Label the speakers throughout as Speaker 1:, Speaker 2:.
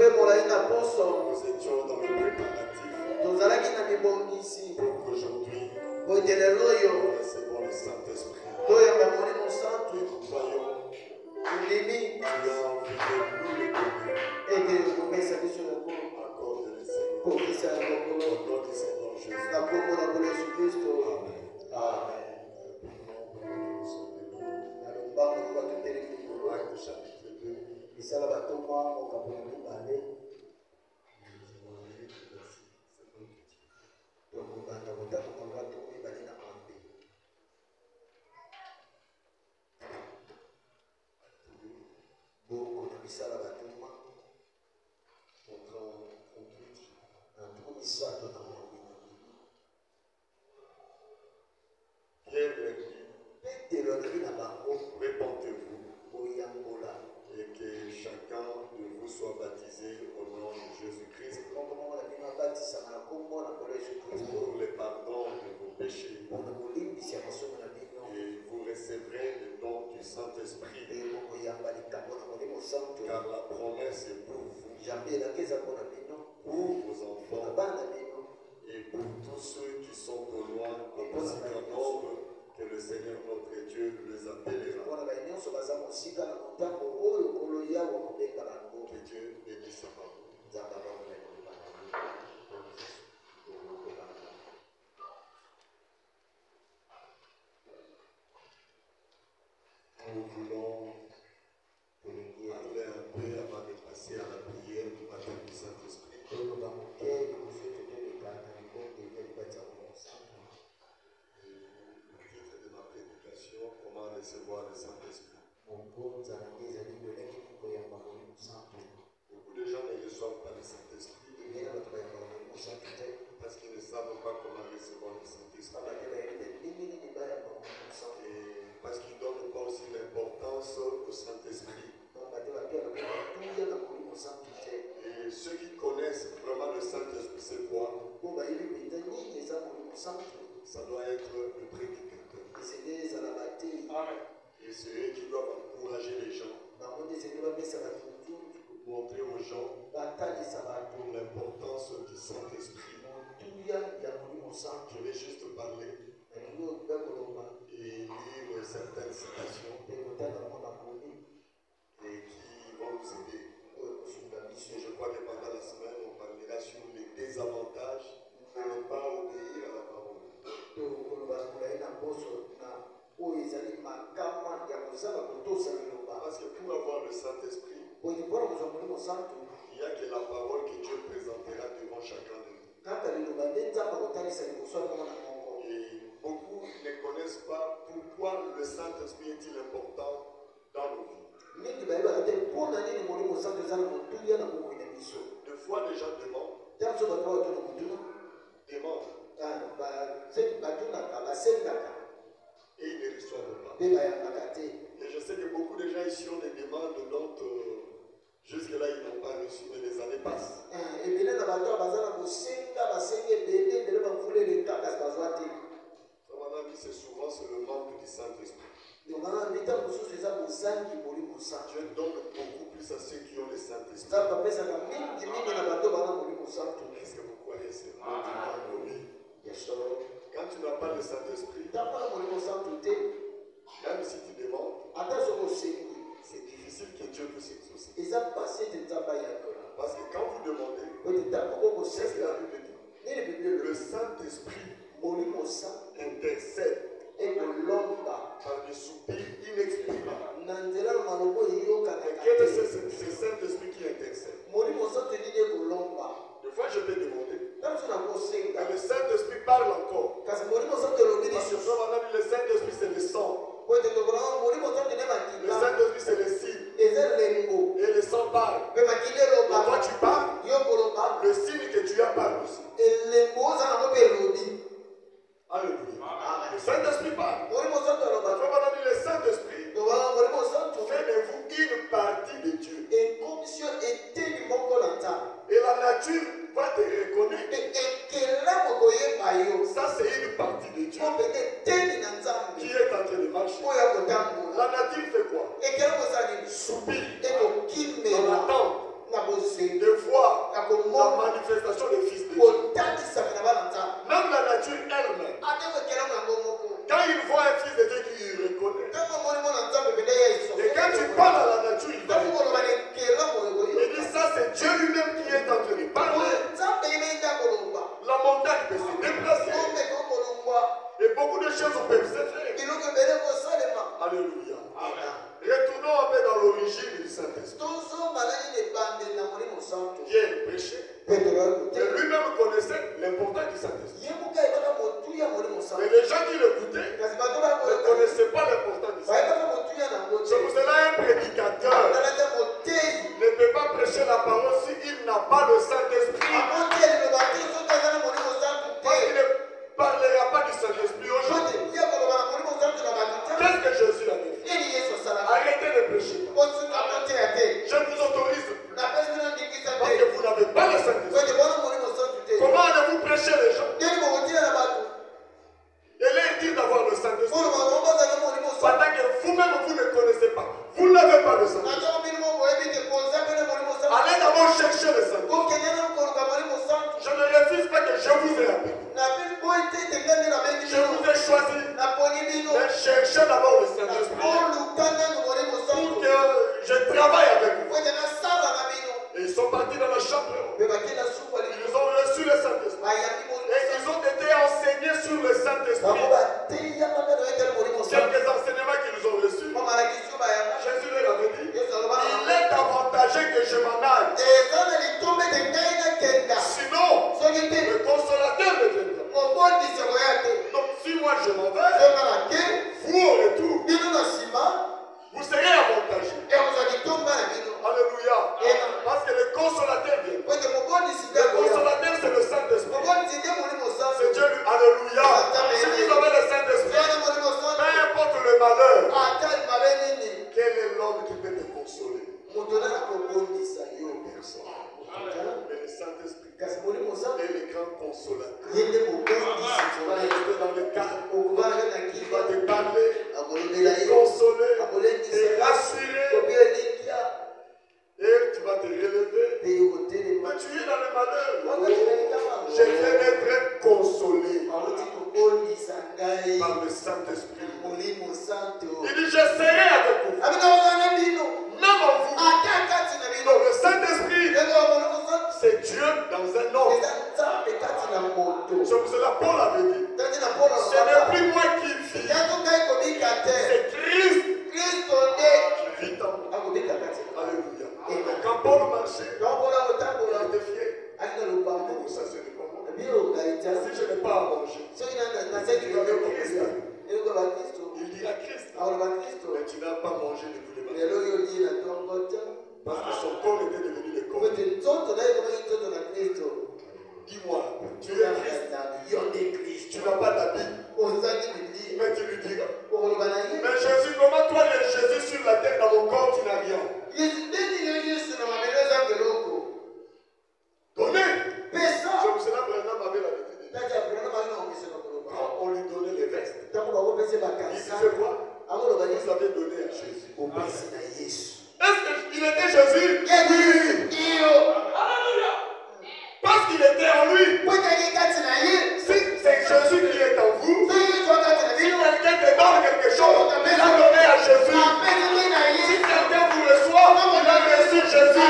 Speaker 1: Nous étions dans le préparatif pour qu'aujourd'hui nous recevons le Saint-Esprit. Et nous croyons que tu as envie de nous le donner. Accorde-le, Seigneur. Au nom du Seigneur Jésus. Amen. Acte chapitre 2. Pierre leur dit, répentez-vous et que chacun de vous soit baptisé au nom de Jésus-Christ pour le pardon de vos péchés. Et vous recevrez le don du Saint-Esprit, car la promesse est pour vous, pour vos enfants et pour tous ceux qui sont au loin, en aussi grand nombre que le Seigneur notre Dieu les appellera. Que Dieu bénisse sa parole. Nous voulons parler un peu avant de passer à la prière du matin du Saint-Esprit. Le titre de ma prédication, comment recevoir le Saint-Esprit. Beaucoup de gens ne reçoivent pas le Saint-Esprit parce qu'ils ne savent pas comment recevoir le Saint-Esprit. Et parce qu'ils ne donnent pas aussi l'importance au Saint-Esprit. Et ceux qui connaissent vraiment le Saint-Esprit, c'est quoi? Ça doit être le prédicateur. Amen. Et c'est eux qui doivent encourager les gens, montrer aux gens l'importance du Saint-Esprit. Je vais juste parler et lire certaines citations et qui vont nous aider. Et je crois que pendant la semaine, on parlera sur les désavantages de ne pas obéir à la parole. Parce que pour avoir le Saint-Esprit, il n'y a que la parole que Dieu présentera devant chacun de nous. Et beaucoup ne connaissent pas pourquoi le Saint-Esprit est-il important dans nos vies. Des fois, les gens demandent. Et ils ne reçoivent pas. Et je sais que beaucoup de gens ici ont des demandes dont jusque-là ils n'ont pas reçu, mais les années passent. À mon avis, c'est souvent le manque du Saint-Esprit. Dieu donne beaucoup plus à ceux qui ont le Saint-Esprit. Est-ce que vous croyez ça? Oui. Quand tu n'as pas le Saint-Esprit, même si tu demandes, c'est difficile que Dieu puisse exaucer. Parce que quand vous demandez, c'est ce que la Bible dit. Le Saint-Esprit intercède par des soupirs inexprimables. Et quel est ce Saint-Esprit qui intercède? Des fois, je vais demander. Mais le Saint-Esprit parle encore. Parce que le Saint-Esprit, c'est le sang. Le Saint-Esprit, c'est le signe. Et le sang parle. Quand toi, tu parles, le signe que tu as parle aussi. Alléluia. Le Saint-Esprit parle. Le Saint-Esprit fait de vous une partie de Dieu. Et la nature va te reconnaître. Ça, c'est une partie de Dieu qui est en train de marcher. La nature fait quoi? Soupir. On attend. Alléluia. Retournons un peu dans l'origine du Saint-Esprit. Qui est le péché. Et lui-même connaissait l'importance du Saint-Esprit. Mais les gens qui l'écoutaient ne connaissaient pas l'importance du Saint-Esprit. C'est pour cela un prédicateur ne peut pas prêcher la parole s'il n'a pas le Saint-Esprit. Parce qu'il ne parlera pas du Saint-Esprit aujourd'hui. Qu'est-ce que Jésus a dit? Arrêtez de prêcher. Je vous autorise. Parce que vous n'avez pas le Saint-Esprit. Comment allez-vous prêcher les gens? Et leur dire d'avoir le Saint-Esprit. Pendant que vous-même vous ne connaissez pas. Vous n'avez pas le Saint-Esprit. Allez d'abord chercher le Saint-Esprit. Je ne refuse pas que je vous ai appelé. Je vous ai choisi. Mais cherchez d'abord le Saint-Esprit. Pour que je travaille avec vous. Et ils sont partis dans la chambre. Ils ont reçu le Saint-Esprit. Et ils ont été enseignés sur le Saint-Esprit. Quelques enseignements qu'ils ont reçus. Jésus leur avait dit, il est avantageux que je m'en aille. Sinon, le consolateur ne viendra pas. Donc si moi je m'en vais, vous au retour, vous serez avantagés. Alléluia. Parce que le consolateur vient. Le consolateur c'est le Saint-Esprit. C'est Dieu. Alléluia. Si vous avez le Saint-Esprit, peu importe le malheur, quel est l'homme qui peut te consoler? Personne. Mais le Saint-Esprit est le grand consolateur. Il va rester dans le calme. Il va te parler, te consoler, te rassurer. Et tu vas te relever. Mais tu es dans le malheur. Je viens d'être consolé par le Saint-Esprit. Il dit, je serai avec vous. Même en vous. Donc le Saint-Esprit, c'est Dieu dans un homme. C'est pour cela Paul avait dit, ce n'est plus moi qui vis, c'est Christ qui vit en moi. Alléluia. Quand Paul marchait, il était fier. Ça se dit comment? Si je n'ai pas à manger, il dira Christ. Mais tu n'as pas mangé depuis le matin. Parce que son corps était devenu le corps. Dis-moi, tu es Christ. Tu n'as pas d'habit. Mais tu lui diras. Mais Jésus, comment toi, le Jésus sur la terre, dans mon corps, tu n'as rien? Donnez. C'est pour cela que Branham avait l'habitude. On lui donnait les vestes. Il disait quoi? Vous avez donné à Jésus. Est-ce qu'il était Jésus? Oui. Alléluia. Parce qu'il était en lui. Si c'est Jésus qui est en vous, si quelqu'un te donne quelque chose, il a donné à Jésus. Si quelqu'un vous reçoit, il a reçu Jésus.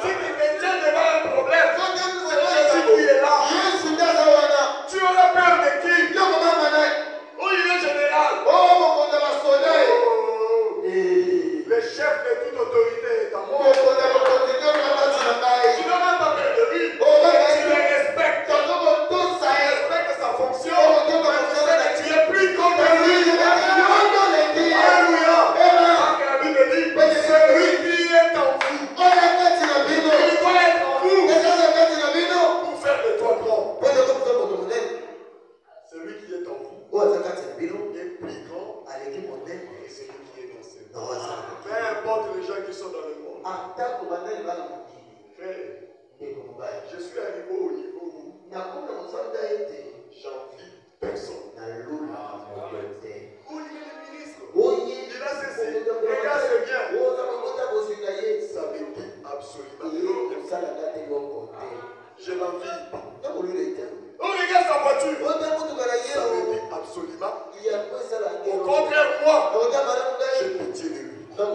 Speaker 1: Si tu te tiens devant un problème, c'est Jésus qui est là. Tu auras peur de qui? Oh, il est général. Le chef de toute autorité est en moi. Tu n'as même pas peur de lui. Tu le respectes. Tu respectes sa fonction. Tu es plus contre lui. Alléluia. Parce que la Bible dit, celui qui est en vous, il doit être en vous pour faire de toi grand. Celui qui est en vous est plus grand que celui qui est dans ce monde. Peu importe les gens qui sont dans le monde. Frère, je suis arrivé au niveau où j'envie personne. Oh, il est le ministre. Il a ceci. Regarde, c'est bien. Ça me dit absolument. Je n'envie pas. Oh, regarde sa voiture. Ça me dit absolument. Au contraire, moi, j'ai pitié de lui. Donc,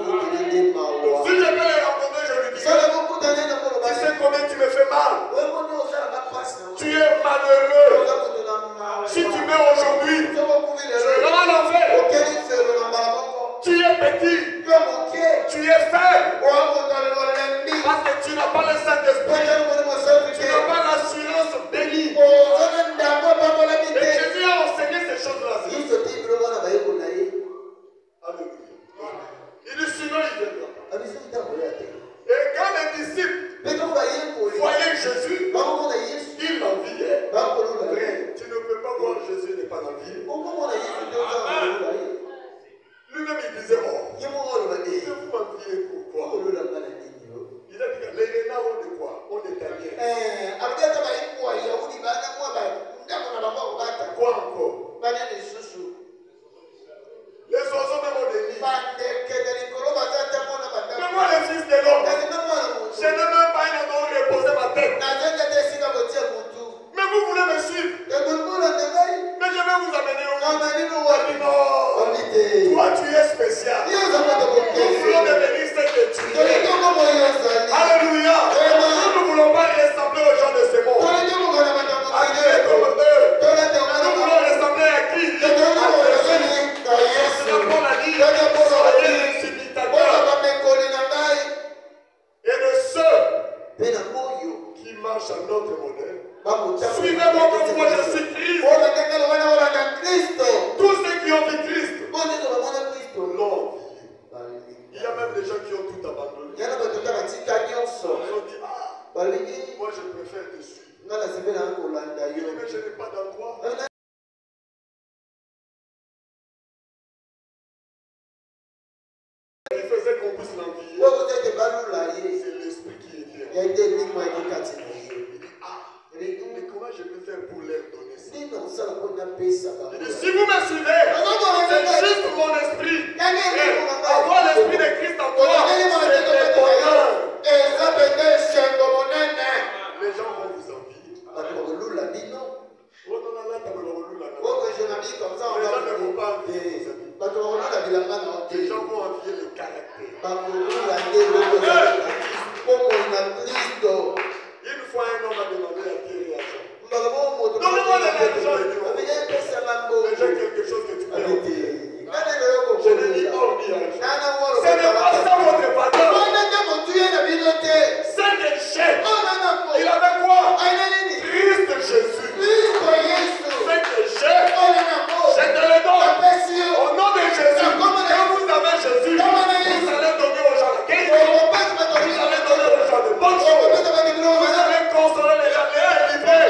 Speaker 1: si je peux les rencontrer, je lui dis, tu sais combien tu me fais mal? Tu es malheureux. es petit. Tu es faible. Parce que tu n'as pas le Saint-Esprit. Tu n'as pas l'assurance bénie. Et Jésus a enseigné ces choses-là. Alléluia. Il dit sinon il viendra. Et quand les disciples voyaient Jésus, ils l'enviaient. Frère, tu ne peux pas voir Jésus et ne pas l'envier. Lui-même il disait, oh, vous m'enviez pourquoi? Il a dit que les renards ont de quoi? On est alliés. Quoi encore? Les oiseaux même ont des nids. Mais moi, le fils de l'homme, je n'ai même pas un endroit où reposer ma tête. Mais vous voulez me suivre. Mais je vais vous amener où? Non. Toi, tu es spécial. Nous voulons devenir ce que tu es. Alléluia. Nous ne voulons pas ressembler aux gens de ce monde. À Dieu comme eux. Nous voulons ressembler à qui? Paul a dit, soyez les imitateurs. Et de ceux qui marchent à notre modèle. Suivez-moi comme moi je suis Christ. Tous ceux qui ont vu Christ l'ont. Il y a même des gens qui ont tout abandonné. Ils ont dit, ah, moi je préfère te suivre. Mais je n'ai pas d'endroit. Il faisait qu'on puisse l'envier. C'est l'esprit qui était. Il dit, ah, mais comment je peux faire pour leur donner ça? Il dit, si vous me suivez, c'est juste mon esprit. Avoir l'esprit de Christ en toi, c'est le bonheur. Les gens vont vous envier. Oh non, là, les gens ne vont pas envier vos amis. Les gens vont envier le caractère. Une fois, un homme a demandé à Pierre et à Jean, donnez-moi l'argent. Mais j'ai quelque chose que tu peux envier. Je lui dis, oh, ce n'est pas ça votre valeur. C'est des chèques. Il avait quoi? Christ Jésus. C'est des chèques. Je te le donne. Au nom de Jésus. Quand vous avez Jésus, vous allez donner aux gens la guérison. Vous allez donner aux gens de bonnes choses. Vous allez consoler les gens, les livrer.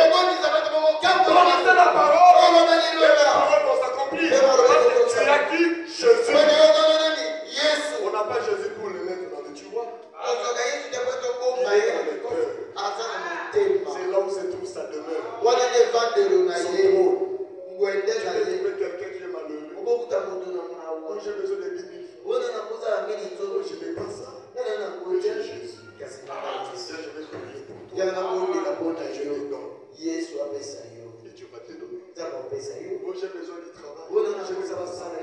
Speaker 1: Prononcez la parole. Et la parole va s'accomplir. Parce que tu as qui? Jésus. On n'a pas Jésus pour le mettre dans le tiroir. Il est dans le cœur. C'est là où se trouve sa demeure. Son trône. Tu peux trouver quelqu'un qui est malheureux. Moi j'ai besoin de 10 000 francs. Je n'ai pas ça. C'est Jésus. Je vais prier pour toi. Je te donne. Et tu vas te donner. Moi j'ai besoin du travail. Je n'ai pas ça. Et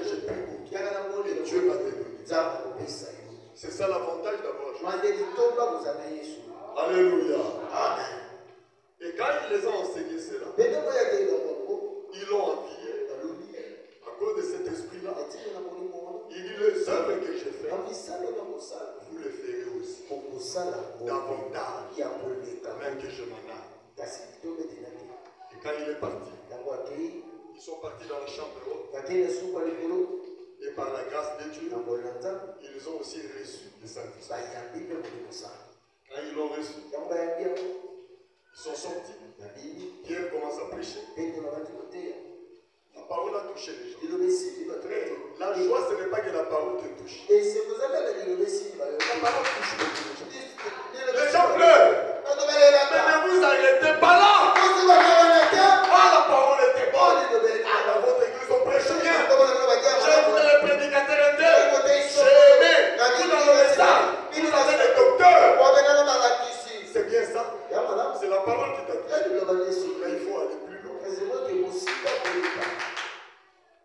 Speaker 1: je prie pour toi. Et Dieu va te donner. C'est ça l'avantage d'avoir Jésus. Alléluia. Amen. Et quand il les a enseignés cela, ils l'ont envié. À cause de cet esprit-là, il dit les œuvres que j'ai faites, vous les ferez aussi. Davantage, même que je m'en aille. Et quand il est parti, ils sont partis dans la chambre haute. Et par la grâce de Dieu, ils ont aussi reçu le Saint-Esprit. Quand ils l'ont reçu, ils sont sortis. Pierre commence à prêcher. La parole a touché les gens. La joie, ce n'est pas que la parole te touche. La parole touche les gens. Les gens pleurent. Mais ne vous arrêtez pas là. Ah, la parole était bonne. Ah, dans votre église, on prêche bien. J'ai écouté les prédicateurs internes. J'ai aimé. Vous dans le message, vous avez des docteurs. C'est bien ça. C'est la parole qui t'a touché. Mais il faut aller plus loin.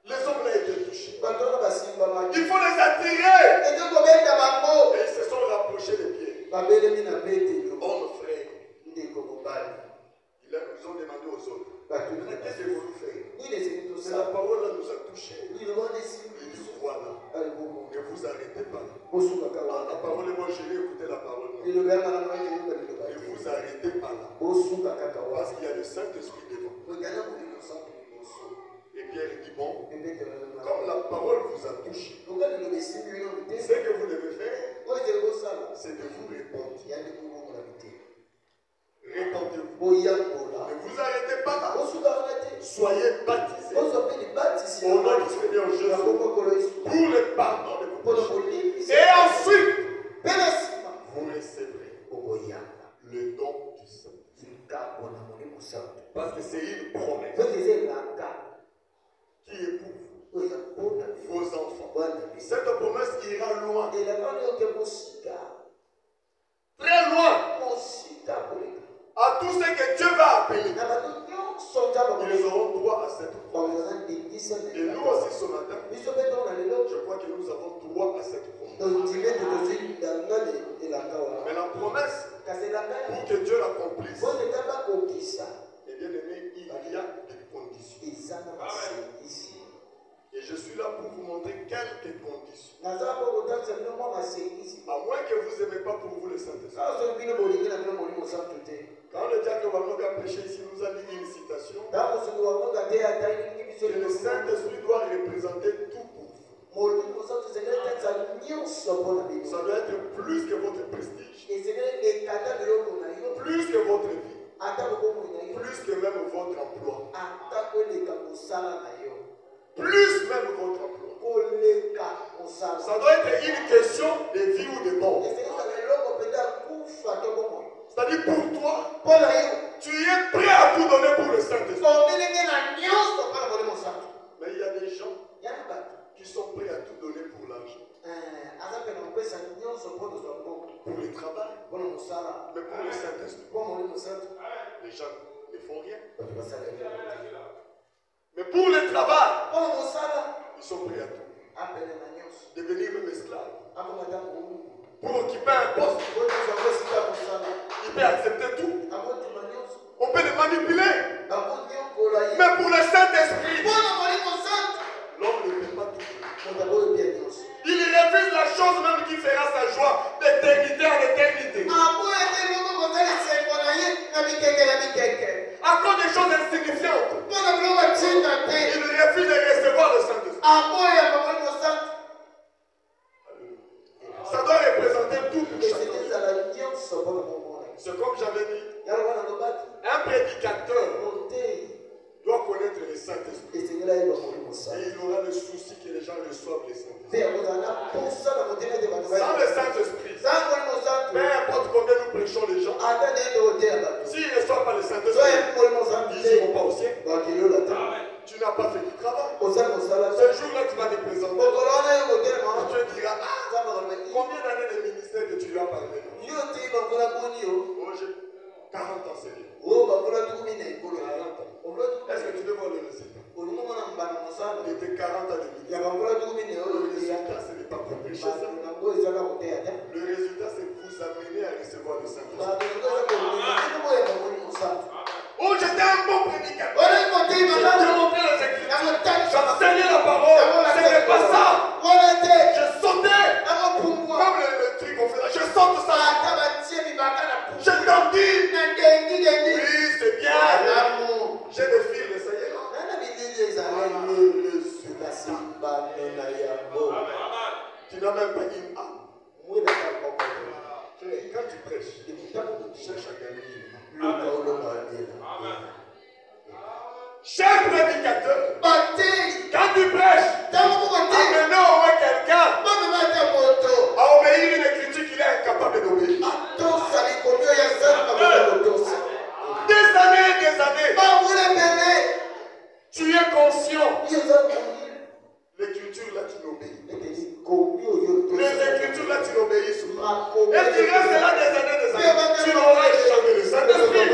Speaker 1: Les hommes là étaient touchés. Il faut les attirer. Et ils se sont rapprochés de Pierre. Homme frère. Ils ont demandé aux autres. Maintenant, qu'est-ce que vous faire? Mais la parole là nous a touchés. Il dit voilà. je vais écouter la parole.
Speaker 2: Et
Speaker 1: Et vous arrêtez par là. Parce qu'il y a le Saint-Esprit devant. Et Pierre dit, bon, comme la parole vous a touché, ce que vous devez faire, c'est de vous répandre. Répandez-vous. Ne vous arrêtez pas là. Soyez baptisés au nom du Seigneur Jésus pour le pardon de vos péchés. Et ensuite, vous recevrez le don du Saint-Esprit. Parce que c'est une promesse qui est pour vous, vos enfants. Cette promesse ira loin. Très loin. À tous ceux que Dieu va appeler, ils auront droit à cette promesse. Et nous aussi ce matin, je crois que nous avons droit à cette promesse. Mais la promesse, pour que Dieu l'accomplisse, et bien aimé, il y a des conditions. Et je suis là pour vous montrer quelques conditions. À moins que vous n'aimez pas pour vous le Saint-Esprit. Quand le diacre Wanoga a prêché ici, nous a dit une citation. Que le Saint-Esprit doit représenter tout pour vous. Ça doit être plus que votre prestige, plus que votre vie, plus que même votre emploi, plus même votre emploi. Ça doit être une question de vie ou de mort. C'est-à-dire pour toi, tu es prêt à tout donner pour le Saint-Esprit. Mais il y a des gens qui sont prêts à tout donner pour l'argent, pour le travail, mais pour le Saint-Esprit, les gens ne font rien. Mais pour le travail, ils sont prêts à tout. Devenir même esclave. Pour occuper un poste, il peut accepter tout. On peut le manipuler. Mais pour le Saint-Esprit, l'homme ne peut pas tout. Il refuse la chose même qui fera sa joie d'éternité en éternité. À cause des choses insignifiantes, il refuse de recevoir le Saint-Esprit. Ça doit représenter tout pour chacun. C'est comme j'avais dit, un prédicateur doit connaître le Saint-Esprit. Et il aura le souci que les gens reçoivent le Saint-Esprit. Sans le Saint-Esprit, peu importe combien nous prêchons les gens, s'ils ne reçoivent pas le Saint-Esprit, ils n'iront pas au ciel. Tu n'as pas fait du travail. Ce jour-là, tu vas te présenter. Tu te diras, combien d'années de ministère que tu lui as parlé? Oh, j'ai 40 ans, Seigneur. 40 ans. Est-ce que tu veux voir le résultat? Il était 40 ans de ministère. Le résultat, ce n'est pas pour prêcher ça. Le résultat, c'est vous amener à recevoir le Saint-Esprit. Oh, j'étais un bon prédicateur. J'ai démontré les Écritures. J'enseignais la parole. Ce n'est pas ça. Je sautais. Comme le truc qu'on fait là. Je saute ça. Je t'en dis. Oui, c'est bien. J'ai des filles, ça y est là. Tu n'as même pas une âme. Quand tu prêches, tu cherches à gagner. Cher prédicateur, quand tu prêches, amenez au moins quelqu'un à obéir une écriture qu'il est incapable d'obéir. Des années, tu es conscient. L'écriture là, tu n'obéis. Les écritures là, tu n'obéis pas. Et tu restes là des années. Tu n'auras jamais le Saint-Esprit.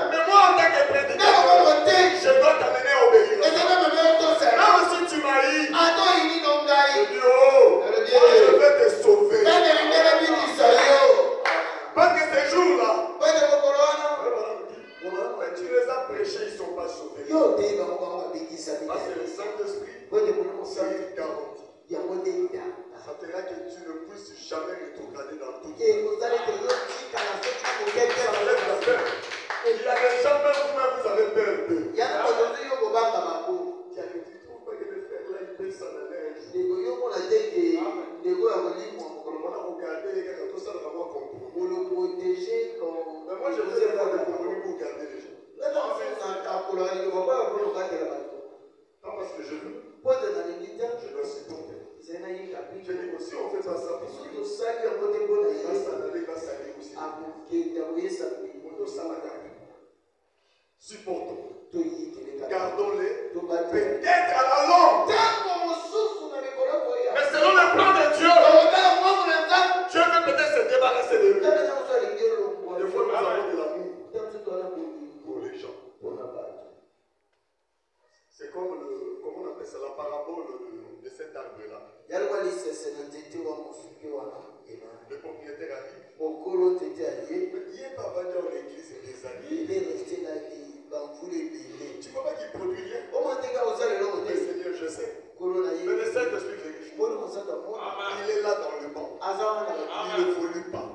Speaker 1: Mais moi, en tant que prédicateur, je dois t'amener à obéir. Même si tu m'haïs, je dis, oh, moi, je vais te sauver. Parce que ces jours-là, tu les as prêchés, ils ne sont pas sauvés. Parce que le Saint-Esprit, c'est une garantie. Ça fera que tu ne puisses jamais rétrograder dans On a regardé les gars, tout ça dans moi compromis. Mais moi je faisais pas de compromis pour garder les gens. Non, parce que je veux. Je dois supporter. Je dis que si on fait pas ça, ça va salir aussi. Supportons. Gardons-les. Peut-être à la longue. Mais selon le plan de Dieu, Dieu veut peut-être se débarrasser de lui. Des fois, nous avons de l'amour pour les gens. C'est comme comment on appelle ça, la parabole de cet arbre-là. Le propriétaire arrive. Il n'est pas venu dans l'église des années. Tu ne vois pas qu'il produit rien. Mais Seigneur, je sais. Mais le Saint-Esprit vérifie. Il est là dans le banc. Il ne évolue pas.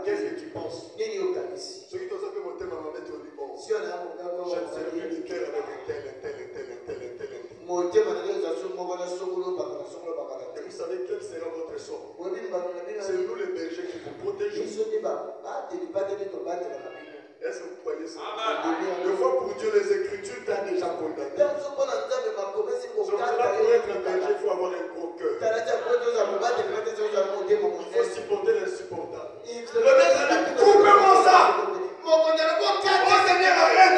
Speaker 1: Qu'est-ce que tu penses? Ce qui te fait monter ma maman, tu dis bon. Je ne sais plus de cœur avec un tel. Et vous savez quel sera votre sort? C'est nous les bergers qui vous protégeons. Est-ce que vous croyez ça? Des fois pour Dieu les Écritures t'ont déjà condamné. Pour être un berger, il faut avoir un gros cœur. Il faut supporter l'insupportable. Le maître a dit, coupez-moi ça. Oh Seigneur, arrête.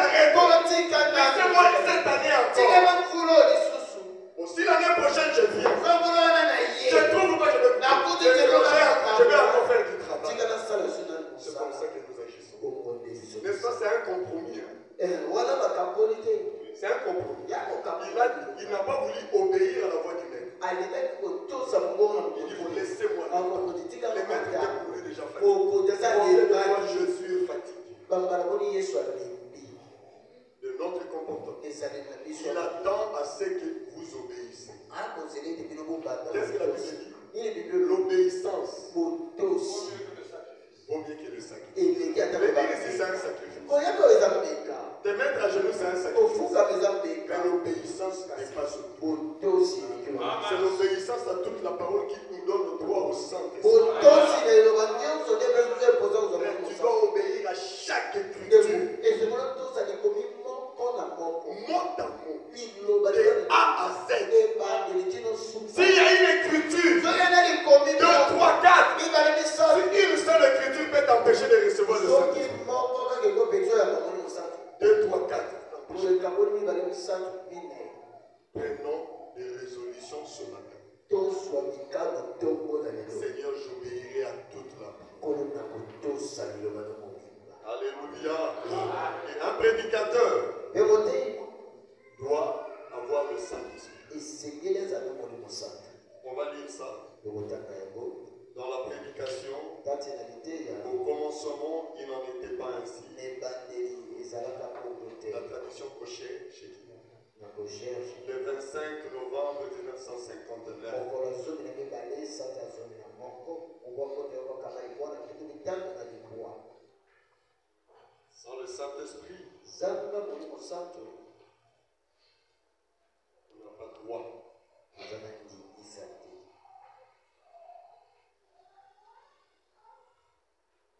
Speaker 1: Laissez-moi cette année encore. Si l'année prochaine je viens, je trouve que je vais encore faire du travail. C'est comme ça que nous agissons. N'est-ce pas, c'est un compromis. C'est un compromis. Il n'a pas voulu obéir à la voix du maître. Il dit, vous laissez-moi. Les maîtres étaient déjà fatigués. Je suis fatigué de notre comportement. Il attend à ce que vous obéissez. Qu'est-ce que la Bible dit? L'obéissance vaut mieux que le sacrifice. L'église, c'est un sacrifice. Te mettre à genoux, c'est un sacrifice. Mais l'obéissance n'est pas ce tout. C'est l'obéissance à toute la parole qui nous donne le droit au Saint-Esprit. Tu dois obéir à chaque écriture. Mot à mot. De A à Z. S'il y a une écriture, 2, 3, 4, si une seule écriture peut t'empêcher de recevoir le Saint-Esprit. 2, 3, 4. Prenons des résolutions ce matin. Seigneur, j'obéirai à toute la parole. Alléluia. Et un prédicateur doit avoir le Saint-Esprit. On va lire ça. Dans la prédication, au commencement, il n'en était pas ainsi. La tradition Cochet, chez qui? Le 25 novembre 1959. Sans le Saint-Esprit, on n'a pas droit.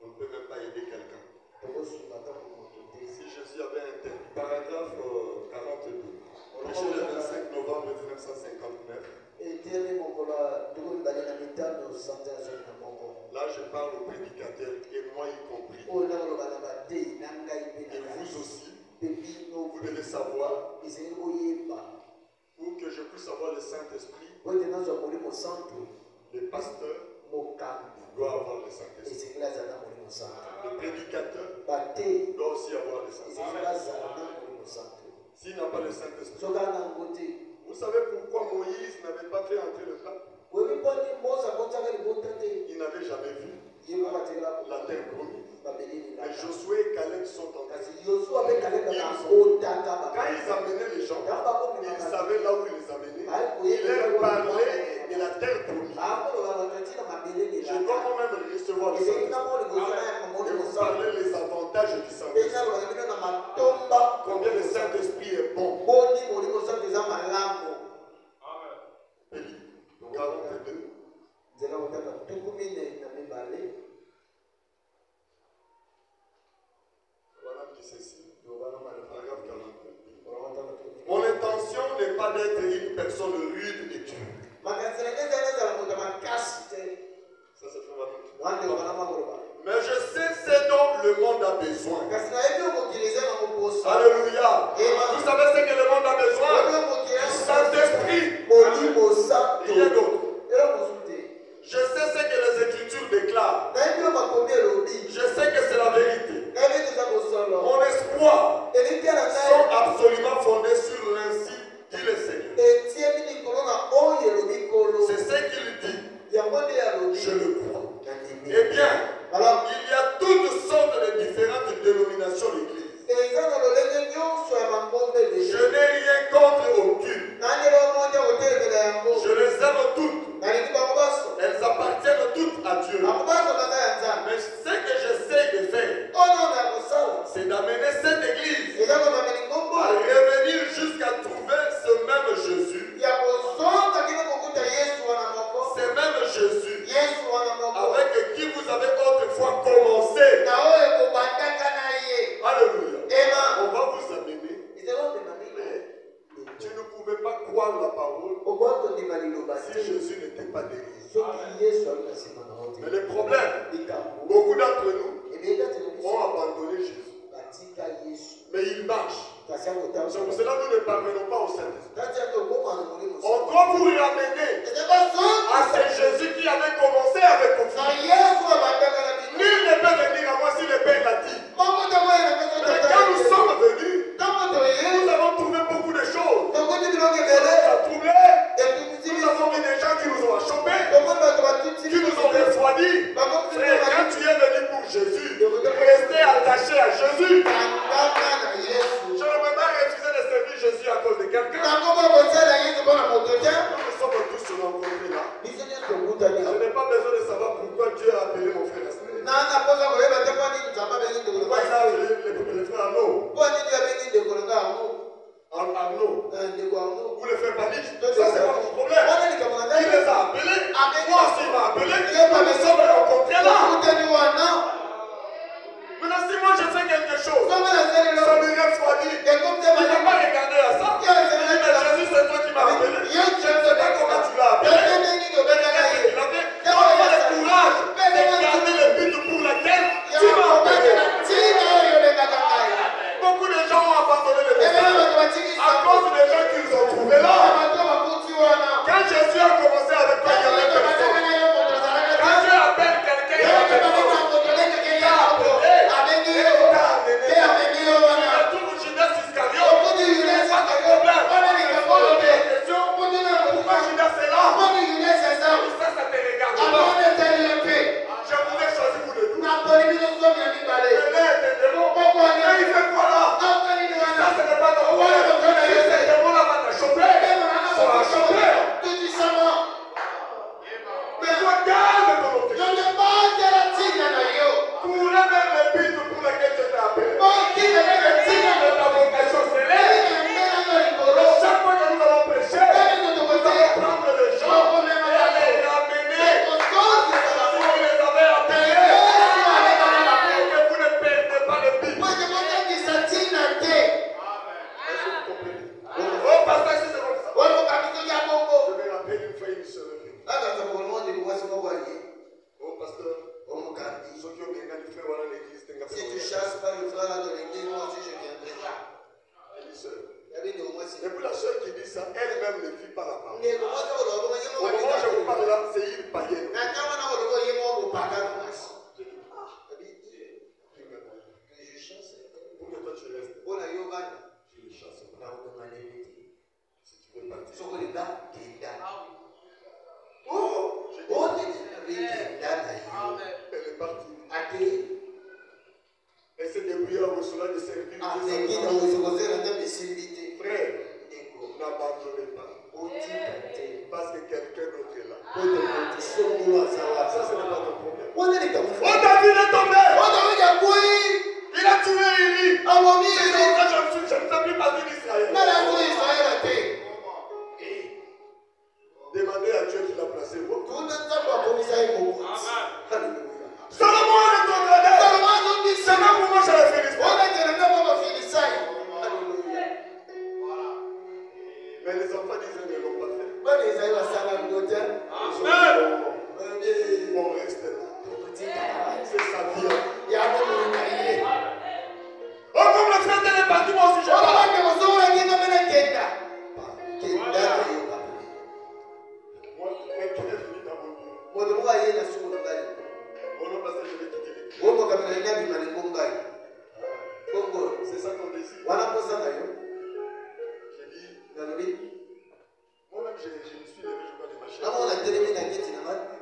Speaker 1: On ne peut même pas aider quelqu'un. Si Jésus avait un paragraphe 42, prêché le 25 novembre 1959. Là, je parle aux prédicateurs, et moi y compris. Et vous aussi, vous devez savoir, pour que je puisse avoir le Saint-Esprit, les pasteurs doivent avoir le Saint-Esprit. Le prédicateur doit aussi avoir le Saint-Esprit. S'il n'a pas le Saint-Esprit, vous savez pourquoi Moïse n'avait pas fait entrer le peuple? Il n'avait jamais vu la terre promise. Et Josué et Caleb sont entrés. Quand ils amenaient les gens, ils savaient là où ils les amenaient. Ils leur parlaient de la terre promise. Je dois moi-même recevoir le Saint-Esprit. Et vous parlez les avantages du Saint-Esprit. Combien le Saint-Esprit est bon. Élie 42. Mon intention n'est pas d'être une personne rude et dure. Ça se fait. Mais je sais ce dont le monde a besoin. Alléluia. Vous savez ce que le monde a besoin? Du Saint-Esprit. Rien d'autre. Je sais ce que les Écritures déclarent. Je sais que c'est la vérité. Mon espoir sont absolument fondés sur l'ainsi dit le Seigneur. C'est ce qu'il dit. Je le crois. Eh bien, il y a toutes sortes de différentes dénominations d'église. Je n'ai rien contre aucune. Je les aime toutes. Elles appartiennent toutes à Dieu. Mais ce que j'essaie de faire, c'est d'amener cette église à revenir jusqu'à trouver ce même Jésus. Ce même Jésus avec qui vous avez autrefois commencé. Alléluia. On va vous amener. Tu ne pouvais pas croire la parole si Jésus n'était pas délivré. Mais le problème, beaucoup d'entre nous ont abandonné Jésus. Mais il marche. C'est pour cela que nous ne parvenons pas au Saint-Esprit. On doit vous ramener à ce Jésus qui avait commencé avec vous. Nul ne peut venir à moi si le Père l'a dit. Mais quand nous sommes venus, nous avons trouvé beaucoup de choses. Ça nous a troublés. Nous avons vu des gens qui nous ont achoppés, qui nous ont refroidis. Frère, quand tu es venu pour Jésus, restez attaché à Jésus. Je ne peux pas refuser de servir Jésus à cause de quelqu'un. Nous sommes tous rencontrés là. Je n'ai pas besoin de savoir pourquoi Dieu a appelé mon frère Asmé. Pourquoi il a appelé le frère Arnaud. Arnaud. Ou le frère Panique. Ça, c'est pas mon problème. Il les a appelés. Moi aussi, il m'a appelé. Nous sommes rencontrés là. Maintenant, si moi je fais quelque chose, ça me refroidit. Il ne va pas regarder à ça. Il dit, mais Jésus, c'est toi qui m'as appelé. Je ne sais pas comment tu l'as appelé. Donne-moi le courage de garder le but pour lequel tu m'as appelé. Beaucoup de gens ont abandonné le message à cause des gens qu'ils ont trouvés là. Quand Jésus a commencé avec toi, il y avait personne. Quand Dieu appelle quelqu'un, il y a personne. Demandez à Dieu qui l'a placé. ses rois.
Speaker 2: Tout le monde est bon. Alléluia.
Speaker 1: Salomon est ton gradin. C'est même pour moi, je la félicite.
Speaker 2: Alléluia.
Speaker 1: Mais les enfants d'Israël ne l'ont pas fait.
Speaker 2: Bon, les aïeux, ça va nous dire.
Speaker 1: Bon, reste là. C'est sa vie.
Speaker 2: Il y a un moment où
Speaker 1: Oh, comme le frère est parti, moi aussi je parle. Moi, qui est venu dans mon bureau. Mon nom, parce que je vais quitter l'église. C'est ça ton désir. J'ai dit, moi-même je me suis levé, je vois de ma chaise.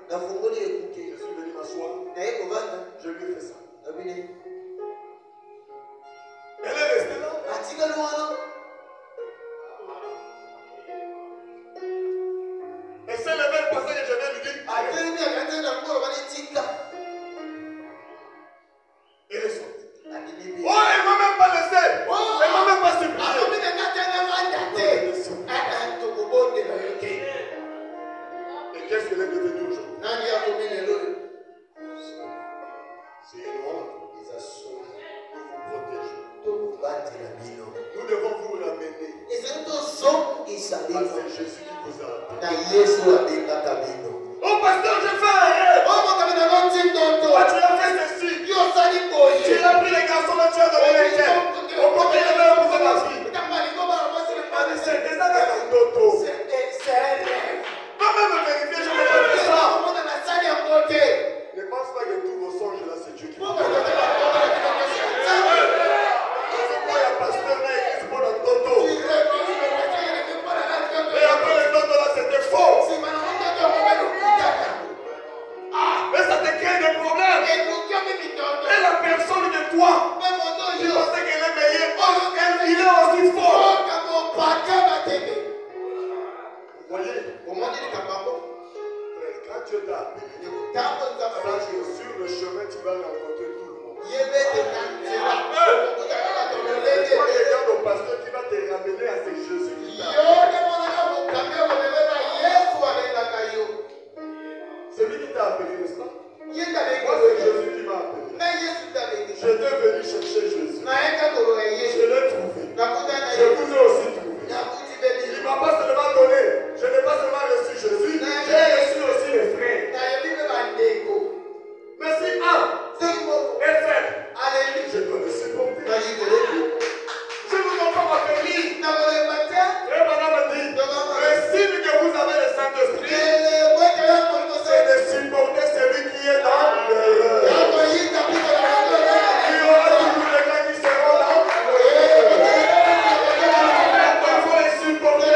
Speaker 1: Je suis venu m'asseoir. Je lui ai fait ça. Elle est restée là. Elle s'est levée, le passage que je viens lui dire. Elle est sortie. Oh, elle m'a même pas laissé. Elle m'a même pas supplié. Et qu'est-ce qu'elle est devenue aujourd'hui? C'est une honte. Nous vous protégeons. Nous devons vous ramener. C'est Jésus qui vous a appelé. Oh pasteur, je fais un rêve. Toi, tu as fait ceci. Tu as pris les garçons, là, tu as donné les jeunes. Au côté de l'heure, vous êtes la fille. C'est des années d'auto. Va même vérifier, je vais pas faire ça. Ne pense pas que tous vos songes là, c'est Dieu qui vous parle. Pourquoi il y a pasteur là, église pour notre toto. Et après les toto là, c'était faux. Mais ça te crée des problèmes. Et la personne de toi, tu pensais qu'elle est meilleure, il est aussi fort. Vous voyez, quand Dieu t'a appelé, sache que sur le chemin, tu vas rencontrer tout le monde. Regarde au pasteur qui va te ramener à ce Jésus qui t'a appelé. C'est lui qui t'a appelé, n'est-ce pas? Moi, c'est Jésus qui m'a appelé. J'étais venu chercher Jésus. Je l'ai trouvé. Je vous ai aussi trouvé. Il ne m'a pas seulement donné. Je n'ai pas seulement reçu Jésus. J'ai reçu aussi les frères. Mais si un est faible, je dois le supporter. Je ne vous entends pas m'affaiblir. Et madame me dit, le signe que vous avez le Saint-Esprit, c'est de supporter celui qui est dans l'erreur. Il y aura toujours des gens qui seront là. Il faut les supporter.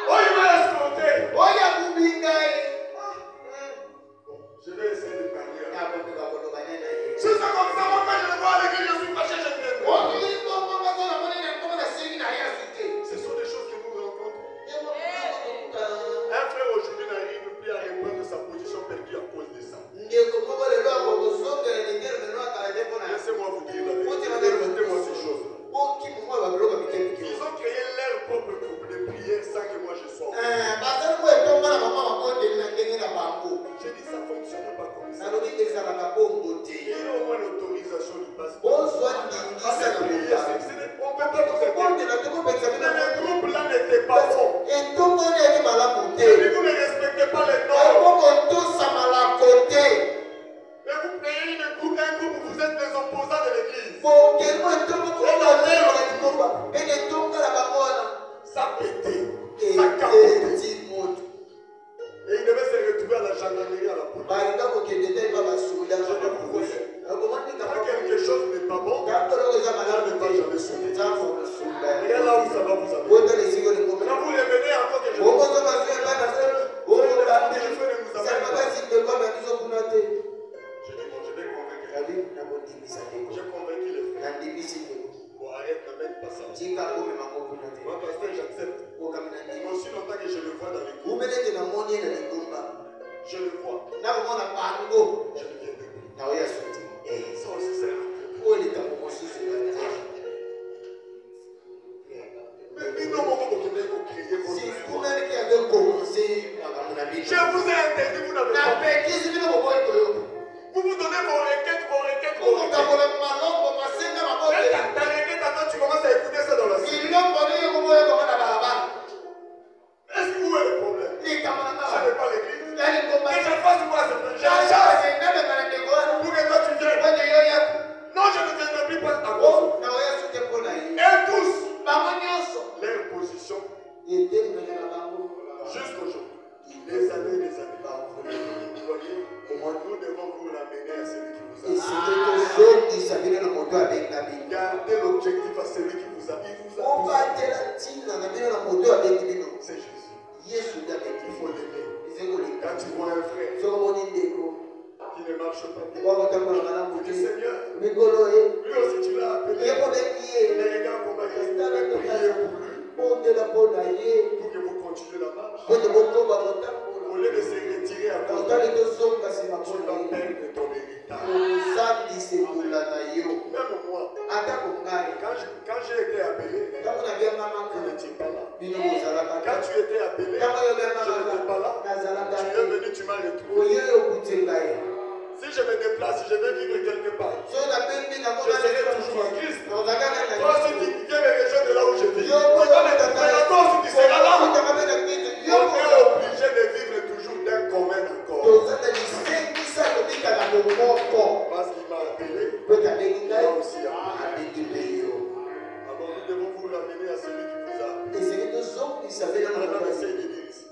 Speaker 1: Oh, il m'a escorté. Je vais essayer de parler. C'est ça comme ça, moi quand je le vois à l'église, je suis fâché, je ne viens pas. Ce sont des choses que nous rencontrons. Un frère aujourd'hui n'arrive plus à répondre de sa position perdue à cause de ça. Laissez-moi vous dire la vérité. Écoutez-moi ces choses-là. Ils ont créé leur propre groupe de prière sans que moi je sois. J'ai dit ça ne fonctionne pas comme ça. Il y a au moins l'autorisation du pasteur. On ne peut pas vous aider. Mais le groupe là n'était pas bon. Et vous ne respectez pas les normes. Et vous créez un groupe où vous êtes des opposants de l'église. Ça pétait. Ça capotait. Et il devait se retrouver à la gendarmerie, à la police. Quand quelque chose n'est pas bon, ça ne va jamais sauver. Regarde là où ça va vous amener. Quand vous revenez encore quelque chose, je dis bon, je vais convaincre. J'ai convaincu les frères. Bon, arrête, n'amène pas ça. Moi, pasteur, j'accepte. Aussi longtemps que je le vois dans les groupes, je le vois. Je le viens de ça aussi, c'est mais nous, on va créer Je vous ai interdit, vous n'avez pas. Vous vous donnez vos requêtes. Ta requête, attends, tu commences à écouter ça dans la suite. Est-ce que vous avez le problème? Ce n'est pas l'église. Et je fasse quoi à ce problème? Je la chasse. Pour que toi tu viennes. Non, je ne viendrai plus pas à cause. Et tous, leur position, jusqu'aujourd'hui, des années, vous voyez, nous devons vous l'amener à celui qui vous a. Gardez l'objectif à celui qui vous a. Il vous a. C'est Jésus. Il faut l'aimer. Quand tu vois un frère qui ne marche pas bien, vous dites Seigneur, lui aussi tu l'as appelé. Les regards qu'on va prier pour lui, pour que vous continuez la marche. Au lieu de se retirer à cause de tu vas perdre ton héritage. Même moi, quand j'ai été appelé, je n'étais pas là. Quand tu étais appelé, je n'étais pas là. Tu es venu, tu m'as retrouvé. Si je me déplace, si je vais vivre quelque part, je serai toujours en Christ. Toi aussi, tu viens me rejoindre de là où je vis. Tu vas me trouver, toi aussi, tu seras là. On est obligé de vivre toujours d'un commun accord. Parce qu'il m'a appelé, il m'a aussi appelé. Alors nous devons vous l'amener à celui qui vous a appelé. Maintenant, essaye de dire ici.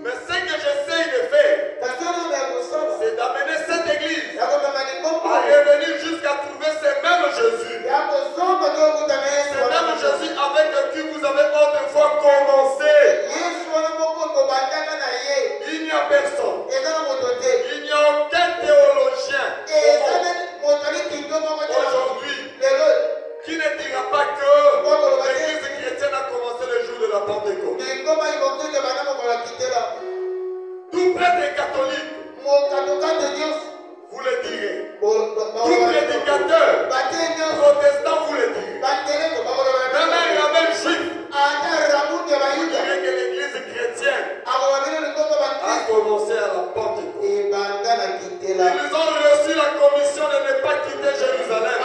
Speaker 1: Mais ce que j'essaye de faire, c'est d'amener cette église à revenir jusqu'à trouver ce même Jésus. Ce même Jésus avec qui vous avez autrefois commencé. Il n'y a personne. Il n'y a aucun théologien aujourd'hui qui ne dira pas que l'église chrétienne a commencé le jour de la Pentecôte. Tout prêtre catholique, vous le direz. Tout prédicateur protestant, vous le direz. Même un rabbin juif, vous direz que l'église chrétienne a commencé à la Pentecôte. Ils ont reçu la commission de ne pas quitter Jérusalem.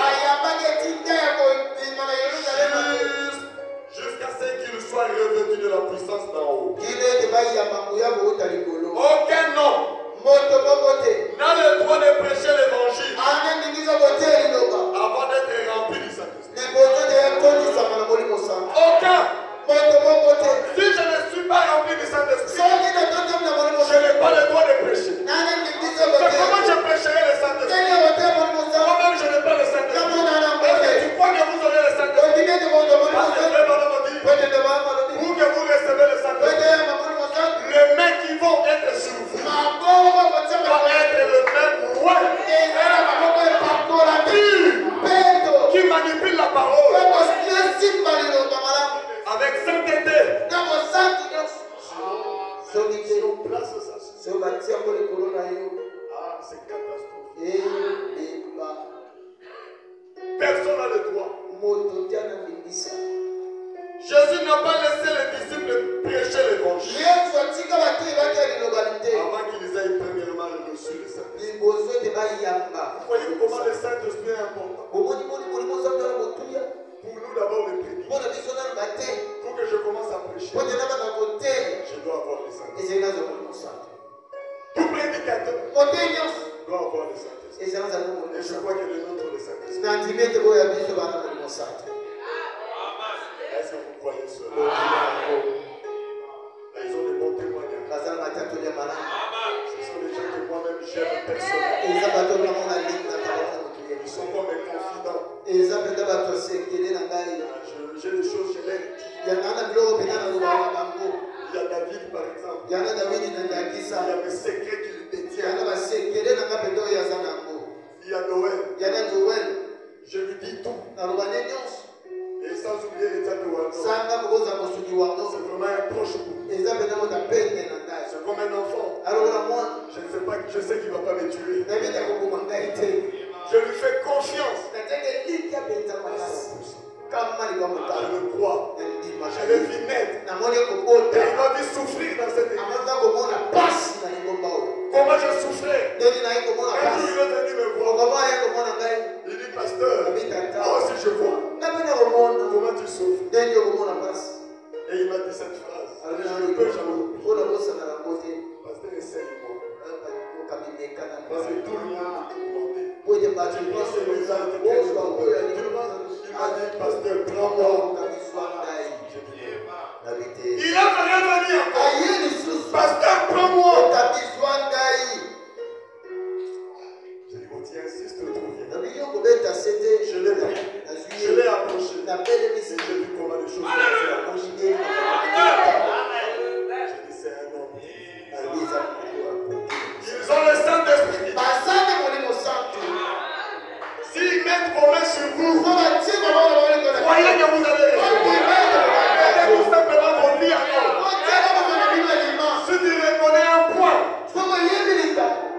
Speaker 1: Jusqu'à ce qu'ils soient revêtus de la puissance d'en haut. Aucun homme n'a le droit de prêcher l'évangile avant d'être rempli du Saint-Esprit. Aucun. Si je ne suis pas rempli du Saint-Esprit, je n'ai pas le droit de prêcher. Comment je prêcherai le Saint-Esprit? Moi-même, je n'ai pas le Saint-Esprit. Est-ce que tu crois que vous aurez le Saint-Esprit? Parce que le Bible dit, pour que vous recevez le Saint-Esprit, les mains qui vont être sur vous doivent être le même roi qui manipule la parole avec sainteté. Si on place ça, c'est catastrophique. Personne n'a le droit. Jésus n'a pas laissé les disciples prêcher l'évangile avant qu'ils aient premièrement reçu le Saint-Esprit. Vous voyez comment le Saint-Esprit est important. Pour nous d'abord le prédiquer. Pour que je commence à prêcher, je dois avoir le Saint-Esprit. Tout prédicateur doit avoir le Saint-Esprit. Et je crois que le nôtre le Saint-Esprit. Est-ce que vous croyez cela? Ils ont des bons témoignages. Ce sont des gens que moi-même j'aime personnellement. Ils sont comme mes confidents. J'ai des choses, je leur dis. Il y a David par exemple. Il y a mes secrets qu'il détient. Il y a Noël. Je lui dis tout. Et sans oublier les têtes de Wando. C'est vraiment un proche pour moi. C'est comme un enfant. Je ne sais pas, je sais qu'il ne va pas me tuer. Je lui fais confiance. Je le crois. Je Je l'ai vu naître. Et il m'a vu souffrir dans cette église. Comment je souffrais. Un jour, il est venu me voir. Il dit, pasteur, moi aussi je vois. Comment tu souffres. Et il m'a dit cette phrase. Je ne peux jamais oublier. Pasteur, essaye-moi. Parce que tout le monde m'a demandé. Tu penses que les gens étaient quelque chose. Il m'a dit, pasteur, prends-moi. Il a rien venu encore. Pasteur, prends-moi. J'ai dit, bon, tu insistes trop bien. Je l'ai pris. Je l'ai approché. Et j'ai vu comment les choses se passaient. J'ai dit, c'est un homme. Ils ont le Saint-Esprit. S'ils mettent vos mains sur vous, croyez que vous allez recevoir. Mettez tout simplement vos vies en ordre. Si tu reconnais un point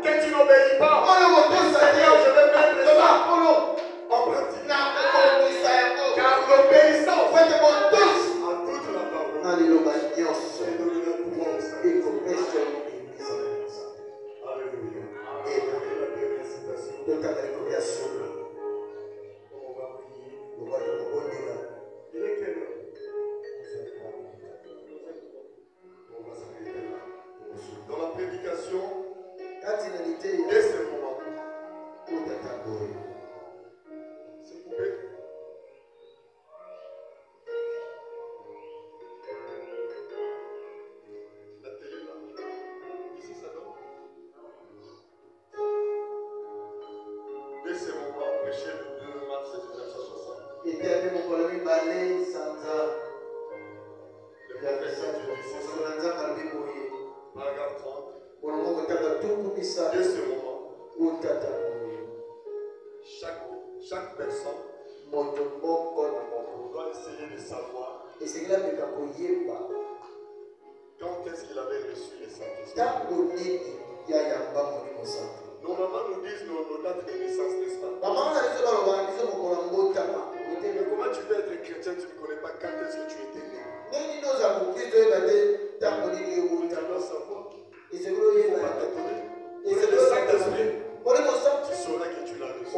Speaker 1: que tu n'obéis pas, Seigneur, je vais mettre ça en pratique. Car l'obéissance à toute la parole est donner le pouvoir au Saint-Esprit. Alléluia. Et la dernière citation. On va prier. Il est quelle heure? On va s'arrêter là. Dans la prédication, dès ce moment, c'est coupé. La télé là. Ici ça donne. Dès ce moment, prêcher le 2 mars 1960. Le professeur du lycée, paragraphe 30. Dès ce moment, chaque personne doit essayer de savoir quand est-ce qu'il avait reçu les Saint-Esprit. Nos mamans nous disent nos dates de naissance, n'est-ce pas? Mais comment tu peux être chrétien, tu ne connais pas quand est-ce que tu étais né? Tu dois savoir. Il ne faut pas t'étonner. Pour le Saint-Esprit, tu sauras que tu l'as reçu.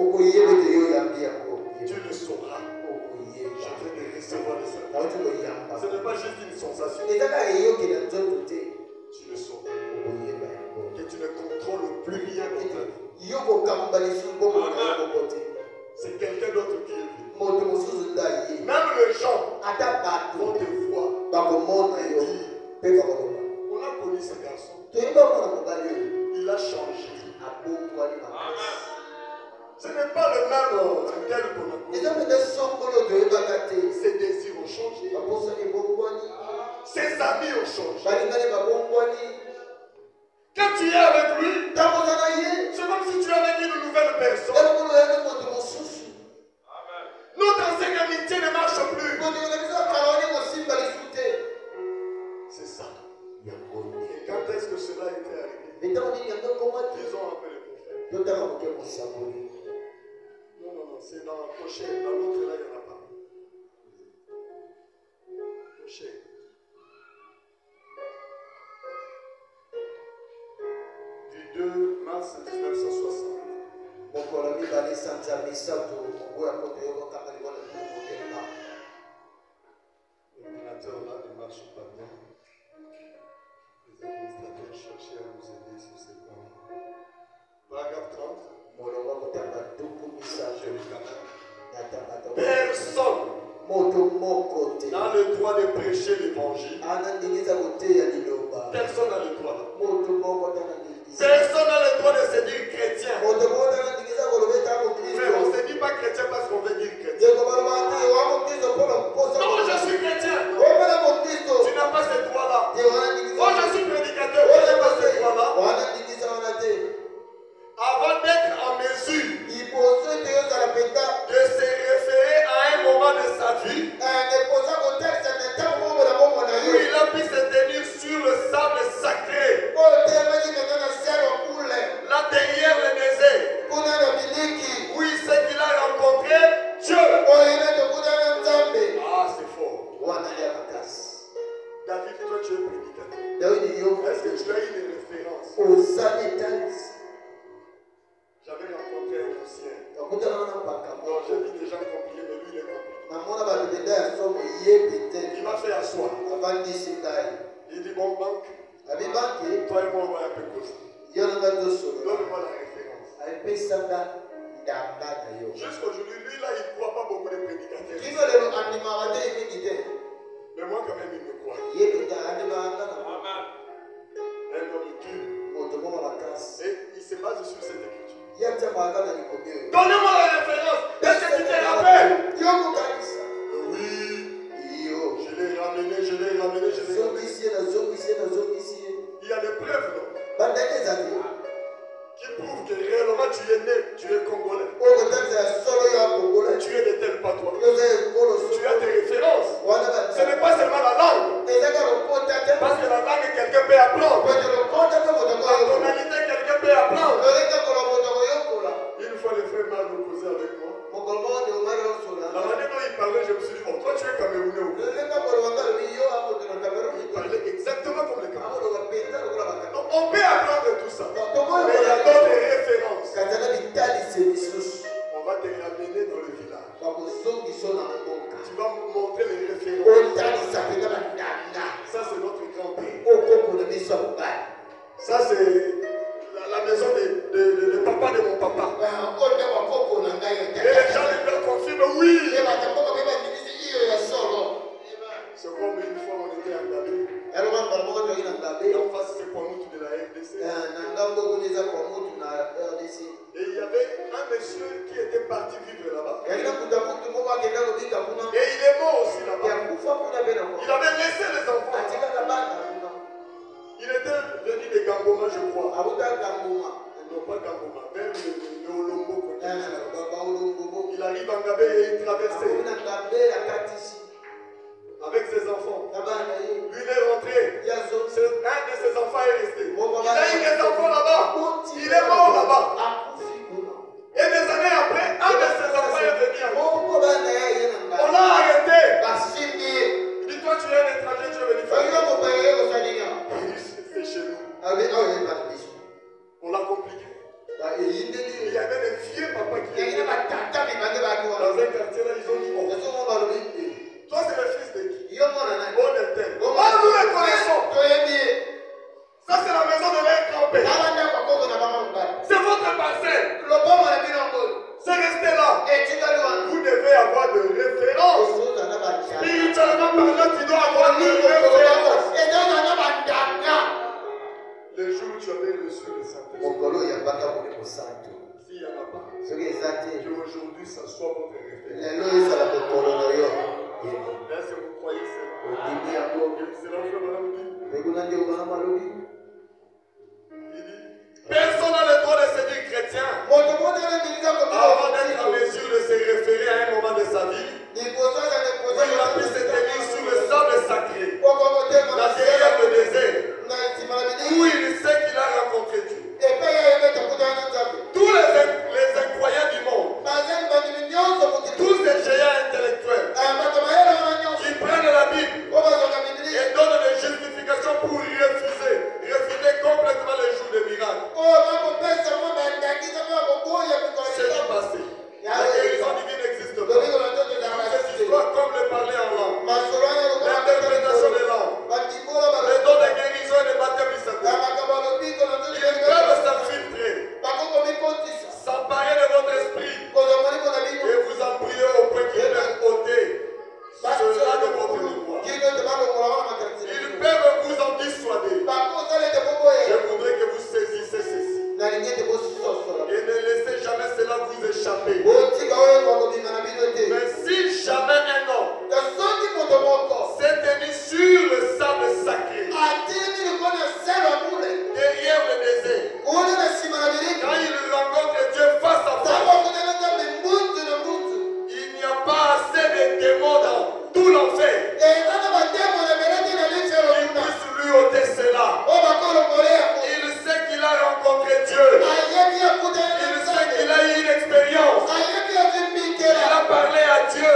Speaker 1: Tu le sauras. Je viens de recevoir le Saint-Esprit. Ce n'est pas juste une sensation. Tu le sauras. Que tu ne contrôles plus rien dans ta vie. C'est quelqu'un d'autre qui est venu. Même les gens vont te voir et dire, on a connu ce garçon. Il a changé. Ce n'est pas le même tel qu'on a connu. Ses désirs ont changé. Ses amis ont changé. Quand tu es avec lui, c'est comme si tu avais dit une nouvelle personne. Notre ancienne amitié ne marche plus. C'est ça. Et quand est-ce que cela était arrivé? Ils ont appelé le prophète. Non, c'est dans le crochet. Dans l'autre, là, il n'y en a pas. Crochet. Du 2 mars 1960. L'ordinateur là ne marche pas bien. Les administrateurs cherchaient à nous aider sur ces points. Paragraphe 30. Personne n'a le droit de prêcher l'évangile. Personne n'a le droit. Personne n'a le droit de se dire chrétien. Mais on ne se dit pas chrétien parce qu'on veut dire chrétien. Non, je suis chrétien. Tu n'as pas ce droit-là. Oh, je suis prédicateur. Tu n'as pas ce droit-là. Avant d'être en mesure de se référer à un moment de sa vie où il a pu se tenir sur le sable sacré. tu as une référence. J'avais rencontré un ancien. Donc j'ai vu des gens compliqués, mais lui il est compliqué. Il m'a fait asseoir. Il dit bon banque. Toi et moi on va un peu causer. Donne-moi la référence. Jusqu'aujourd'hui, lui là il ne croit pas beaucoup de prédicateurs. Mais moi quand même il me croit. Un homme dur. Et il se base sur cette écriture. Donnez-moi la référence. Est-ce que tu te rappelles? Oui. Je l'ai ramené. Il y a des preuves, non? Qui prouvent que réellement tu es né, tu es congolais. Tu es de tel patois. Tu as des références. Ce n'est pas seulement la langue. Parce que la langue, quelqu'un peut apprendre. La tonalité, quelqu'un peut apprendre. Une fois, le frère m'a opposé avec moi. La manière dont il parlait, je me suis dit, oh, toi tu es Camerounais ou quoi? Il parlait exactement comme les Camerounais. Donc on peut apprendre tout ça. Mais il y a d'autres références. On va te ramener dans le village. Tu vas me montrer les références. Ça c'est notre grand-père. Ça c'est la maison de papa de mon papa. Et les gens ils me confirment oui. C'est comme une fois on était à Gabé. Et en face c'est Kwamutu de la RDC. Et il y avait un monsieur qui était parti vivre là-bas. Et il est mort aussi là-bas. Il avait laissé les enfants. Il était venu de Gamboma, je crois. Non, pas Gamboma, vers le Olombo. Il arrive en Gabé et il traversait. Avec ses enfants. Lui il est rentré. Un de ses enfants est resté. Il a eu des enfants là-bas. Il est mort là-bas. Et des années après, un de ses enfants est venu à moi. On l'a arrêté. Il dit toi tu es un étranger, tu es venu faire. Il dit c'est chez nous. On l'a compliqué. Il y avait des vieux papas qui étaient dans un quartier là, ils ont dit oh. Toi c'est le fils de qui? Bon était. Nous les connaissons. Ça c'est la maison de leur grand-père. C'est votre parcelle. C'est resté là. Vous devez avoir de références. Spirituellement parlant, tu dois avoir de références. Le jour où tu avais reçu le Saint-Esprit, s'il n'y en a pas, qu'aujourd'hui ça soit votre référence. Là, si vous croyez ça, c'est la foi, madame dit. Il dit, personne n'a le droit de se dire chrétien avant d'être en mesure de se référer à un moment de sa vie où il a pu se tenir sur le sable sacré, la derrière le désert, où il sait qu'il a rencontré Dieu. Tous les incroyants du monde, tous ces géants intellectuels qui prennent la Bible et donnent des justifications pour refuser complètement les jours de miracles. C'est du passé. La guérison divine n'existe pas. Ces histoires comme le parler en langue, l'interprétation des langues, les dons de guérison et de baptême du Saint-Esprit, ils peuvent s'infiltrer, s'emparer de votre esprit et vous embryer au point qu'il leur ôter cela de votre mémoire. Ils peuvent vous en dissuader. Je voudrais que vous saisissez ceci. Et ne laissez jamais cela vous échapper. Mais si jamais un homme s'est tenu sur le sable sacré, derrière le désert, quand il rencontre Dieu face à face, il n'y a pas assez de démons dans tout l'enfer qui puisse lui ôter cela. Il sait qu'il a rencontré Dieu. Il sait qu'il a eu une expérience. Il a parlé à Dieu.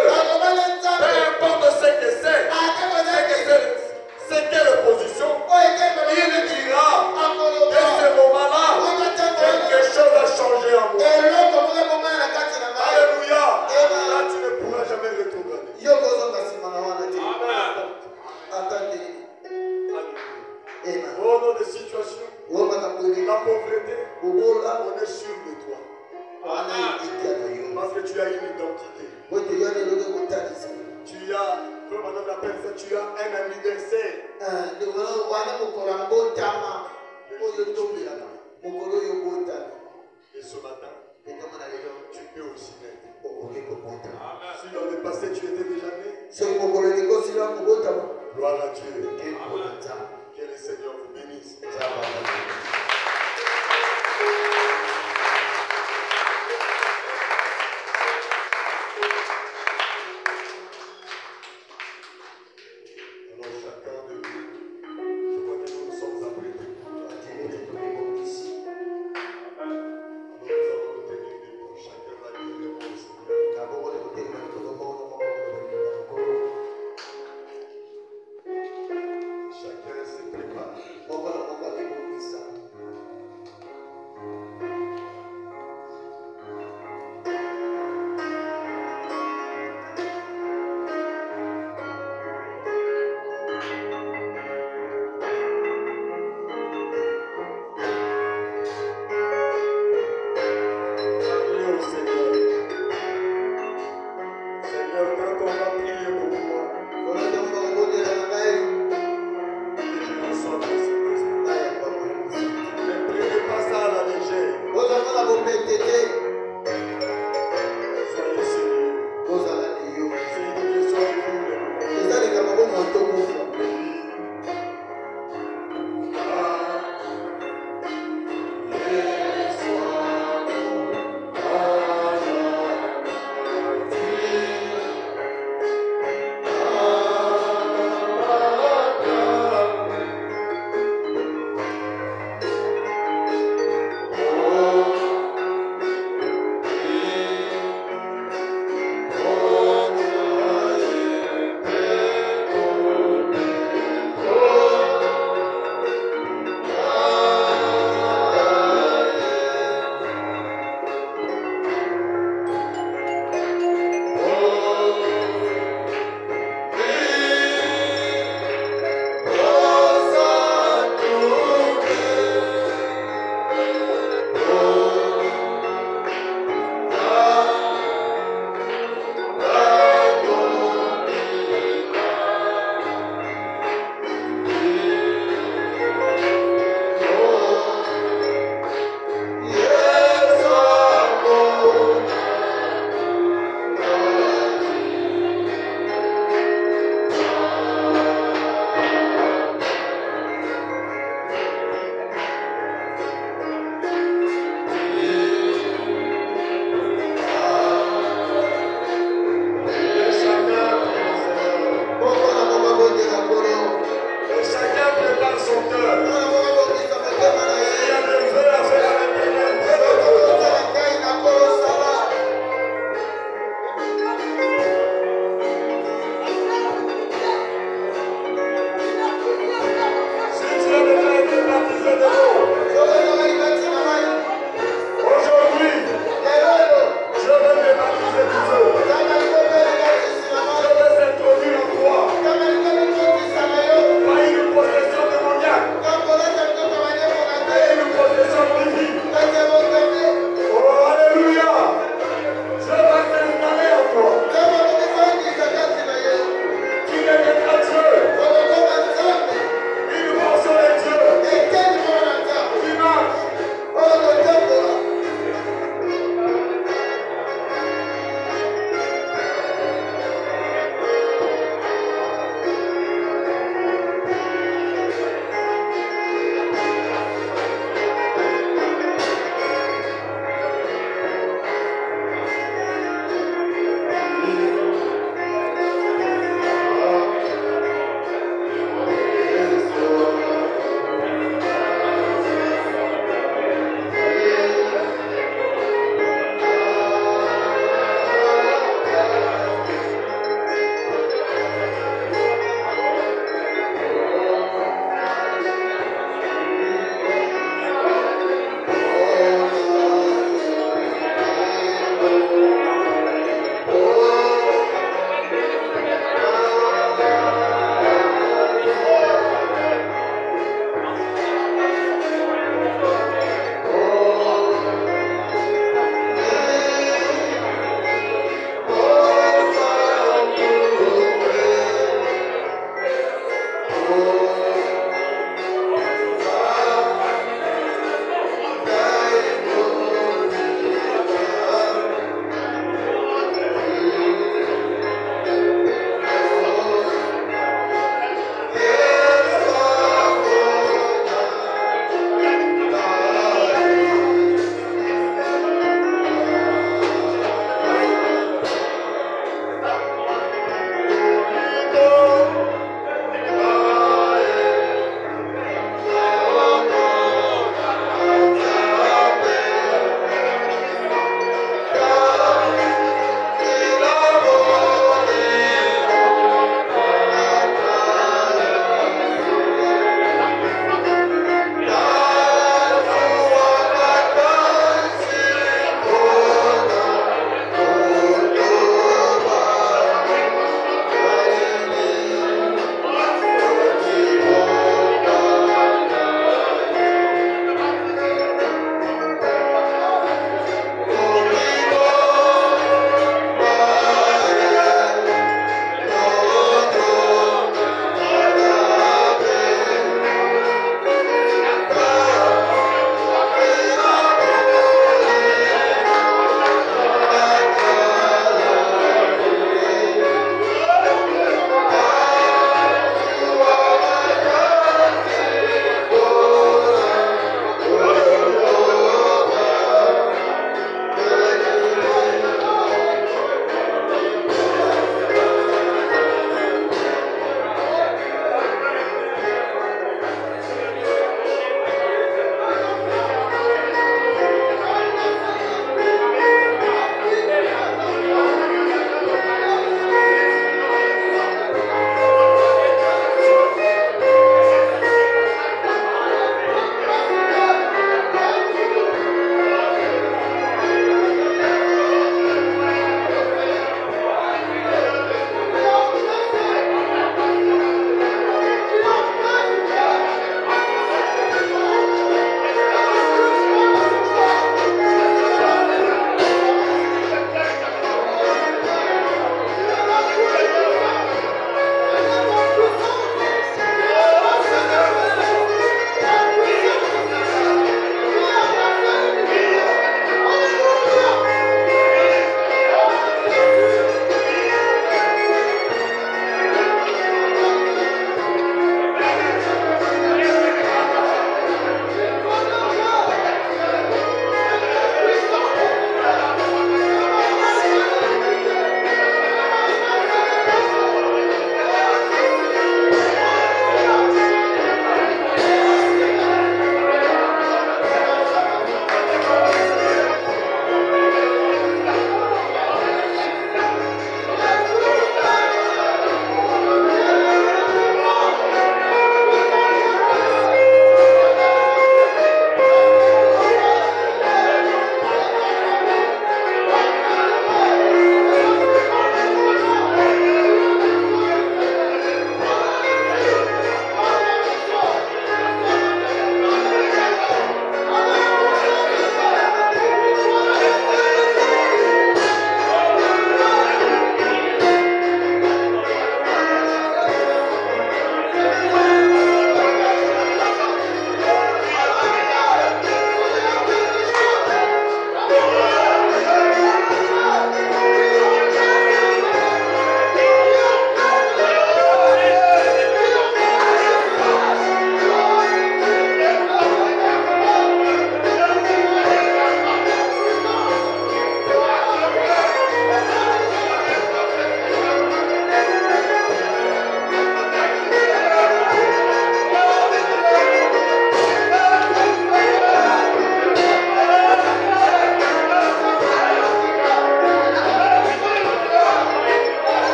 Speaker 1: Peu importe ce que c'est, c'est quelle position, il anniversaire, tu as un anniversaire. Et ce matin, tu peux aussi naître. Si dans le passé tu étais déjà né, gloire à Dieu. Que le Seigneur vous bénisse. Alors chacun de nous, je crois que nous sommes apprêtés. Alors nous allons nous tenir debout. Chacun va dire le mot au Seigneur. Chacun se prépare. Oh,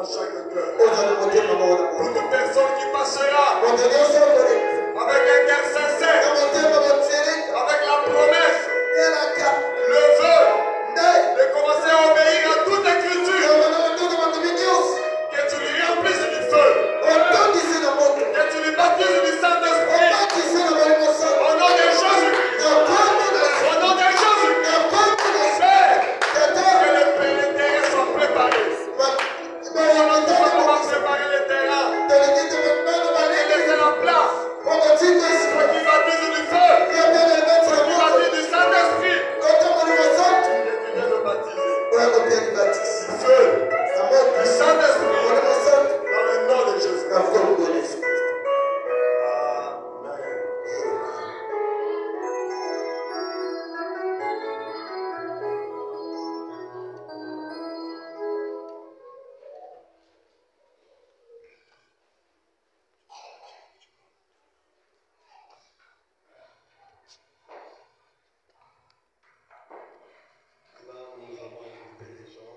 Speaker 1: dans chaque cœur.
Speaker 2: Pour
Speaker 1: Toute personne qui passera avec un cœur sincère, avec la promesse, le vœu de commencer à obéir à toute écriture, que tu lui remplisses du feu, que tu lui baptises du Saint-Esprit, au nom de Jésus-Christ, au nom de Jésus-Christ, Père, que les terrains soient préparés. Comment préparer les terrains et laisser la place pour qui baptise du feu, pour qui baptise du Saint-Esprit, que tu viens de baptiser. Du feu, du Saint-Esprit, dans le nom de Jésus. Amen.
Speaker 2: Là, nous avons invité les gens.